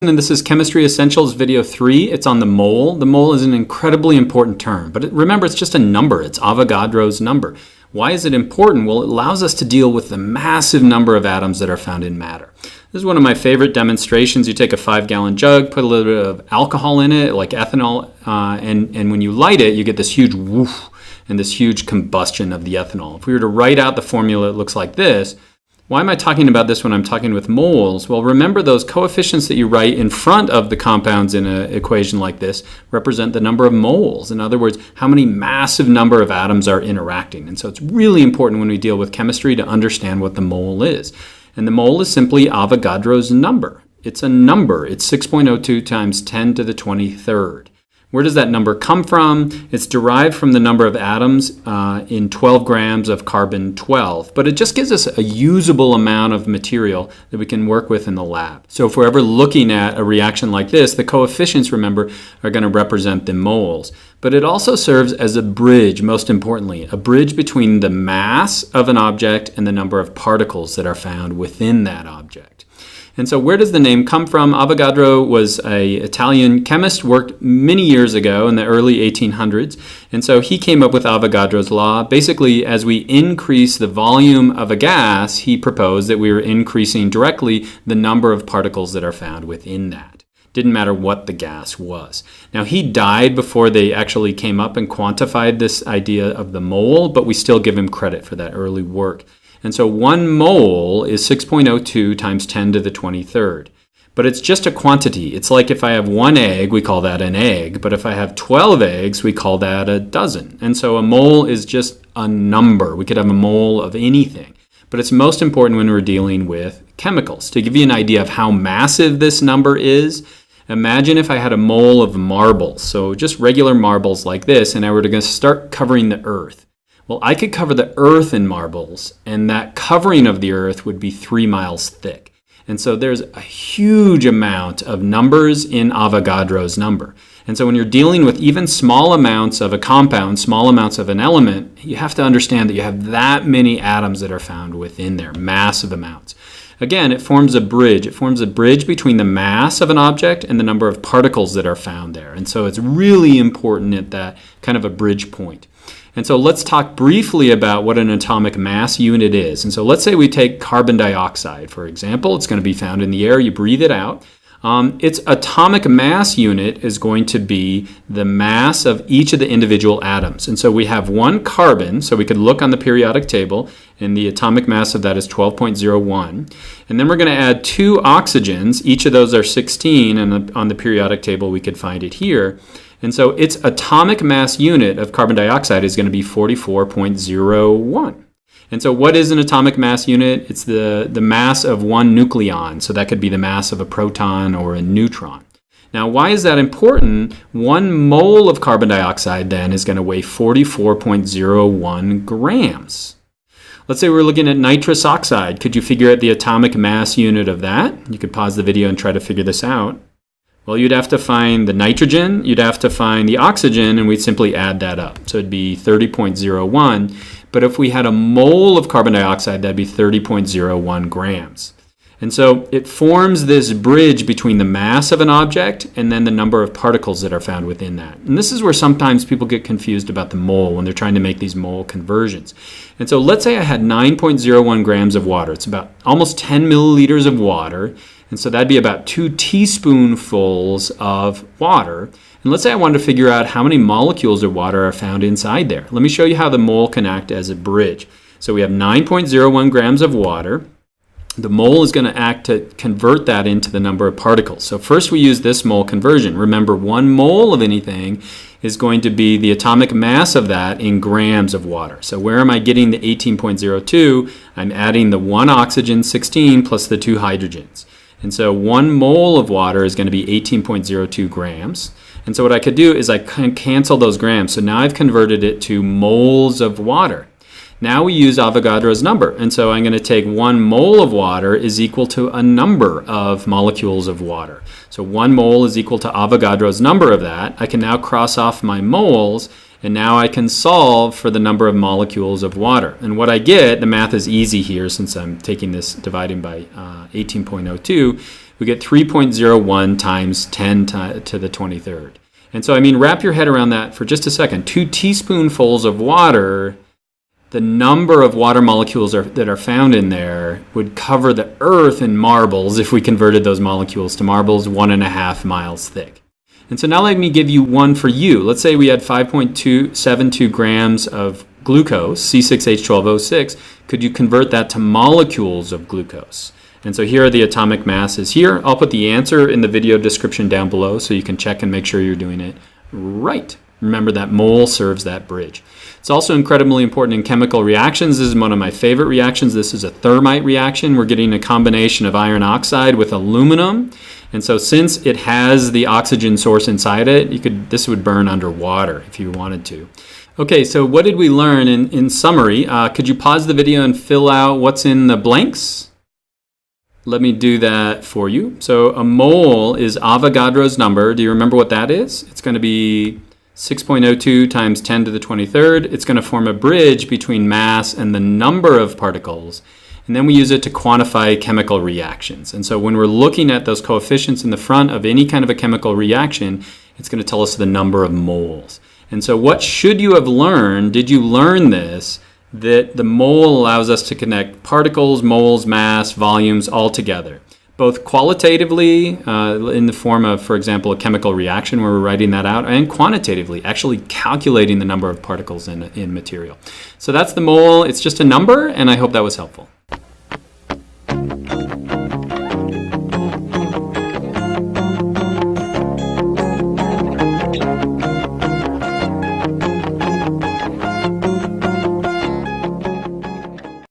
And this is Chemistry Essentials video 3. It's on the mole. The mole is an incredibly important term, but remember, it's just a number. It's Avogadro's number. Why is it important? Well, it allows us to deal with the massive number of atoms that are found in matter. This is one of my favorite demonstrations. You take a 5-gallon jug, put a little bit of alcohol in it, like ethanol, and when you light it, you get this huge woof and this huge combustion of the ethanol. If we were to write out the formula, it looks like this. Why am I talking about this when I'm talking with moles? Well, remember those coefficients that you write in front of the compounds in an equation like this represent the number of moles. In other words, how many massive number of atoms are interacting. And so it's really important when we deal with chemistry to understand what the mole is. And the mole is simply Avogadro's number. It's a number. It's 6.02 times 10 to the 23rd. Where does that number come from? It's derived from the number of atoms in 12 grams of carbon-12, but it just gives us a usable amount of material that we can work with in the lab. So if we're ever looking at a reaction like this, the coefficients, remember, are going to represent the moles. But it also serves as a bridge, most importantly, a bridge between the mass of an object and the number of particles that are found within that object. And so where does the name come from? Avogadro was an Italian chemist, worked many years ago in the early 1800s. And so he came up with Avogadro's law. Basically, as we increase the volume of a gas, he proposed that we were increasing directly the number of particles that are found within that. Didn't matter what the gas was. Now, he died before they actually came up and quantified this idea of the mole, but we still give him credit for that early work. And so 1 mole is 6.02 times 10 to the 23rd. But it's just a quantity. It's like if I have 1 egg, we call that an egg. But if I have 12 eggs, we call that a dozen. And so a mole is just a number. We could have a mole of anything. But it's most important when we're dealing with chemicals. To give you an idea of how massive this number is, imagine if I had a mole of marbles. So just regular marbles like this, and I were to start covering the earth. Well, I could cover the earth in marbles, and that covering of the earth would be 3 miles thick. And so there's a huge amount of numbers in Avogadro's number. And so when you're dealing with even small amounts of a compound, small amounts of an element, you have to understand that you have that many atoms that are found within there, massive amounts. Again, it forms a bridge. It forms a bridge between the mass of an object and the number of particles that are found there. And so it's really important at that kind of a bridge point. And so let's talk briefly about what an atomic mass unit is. And so let's say we take carbon dioxide, for example. It's going to be found in the air. You breathe it out. Its atomic mass unit is going to be the mass of each of the individual atoms. And so we have 1 carbon, so we could look on the periodic table, and the atomic mass of that is 12.01. And then we're going to add 2 oxygens. Each of those are 16, and on the periodic table we could find it here. And so its atomic mass unit of carbon dioxide is going to be 44.01. And so what is an atomic mass unit? It's the mass of 1 nucleon. So that could be the mass of a proton or a neutron. Now, why is that important? 1 mole of carbon dioxide then is going to weigh 44.01 grams. Let's say we're looking at nitrous oxide. Could you figure out the atomic mass unit of that? You could pause the video and try to figure this out. Well, you'd have to find the nitrogen, you'd have to find the oxygen, and we'd simply add that up. So it'd be 30.01. But if we had a mole of carbon dioxide, that'd be 30.01 grams. And so it forms this bridge between the mass of an object and then the number of particles that are found within that. And this is where sometimes people get confused about the mole when they're trying to make these mole conversions. And so let's say I had 9.01 grams of water. It's about almost 10 milliliters of water. And so that'd be about 2 teaspoonfuls of water. And let's say I wanted to figure out how many molecules of water are found inside there. Let me show you how the mole can act as a bridge. So we have 9.01 grams of water. The mole is going to act to convert that into the number of particles. So first we use this mole conversion. Remember, 1 mole of anything is going to be the atomic mass of that in grams of water. So where am I getting the 18.02? I'm adding the 1 oxygen, 16, plus the 2 hydrogens. And so 1 mole of water is going to be 18.02 grams. And so what I could do is I can cancel those grams. So now I've converted it to moles of water. Now we use Avogadro's number. And so I'm going to take 1 mole of water is equal to a number of molecules of water. So 1 mole is equal to Avogadro's number of that. I can now cross off my moles, and now I can solve for the number of molecules of water. And what I get, the math is easy here since I'm taking this dividing by 18.02. we get 3.01 times 10 to the 23rd. And so, I mean, wrap your head around that for just a second. 2 teaspoonfuls of water, the number of water molecules that are found in there would cover the Earth in marbles if we converted those molecules to marbles 1.5 miles thick. And so now let me give you one for you. Let's say we had 5.272 grams of glucose, C6H12O6. Could you convert that to molecules of glucose? And so here are the atomic masses here. I'll put the answer in the video description down below so you can check and make sure you're doing it right. Remember that mole serves that bridge. It's also incredibly important in chemical reactions. This is one of my favorite reactions. This is a thermite reaction. We're getting a combination of iron oxide with aluminum. And so since it has the oxygen source inside it, this would burn underwater if you wanted to. Okay, so what did we learn in summary? Could you pause the video and fill out what's in the blanks? Let me do that for you. So a mole is Avogadro's number. Do you remember what that is? It's going to be 6.02 times 10 to the 23rd. It's going to form a bridge between mass and the number of particles. And then we use it to quantify chemical reactions. And so when we're looking at those coefficients in the front of any kind of a chemical reaction, it's going to tell us the number of moles. And so what should you have learned? Did you learn this? That the mole allows us to connect particles, moles, mass, volumes all together, both qualitatively in the form of, for example, a chemical reaction where we're writing that out, and quantitatively, actually calculating the number of particles in material. So that's the mole. It's just a number, and I hope that was helpful.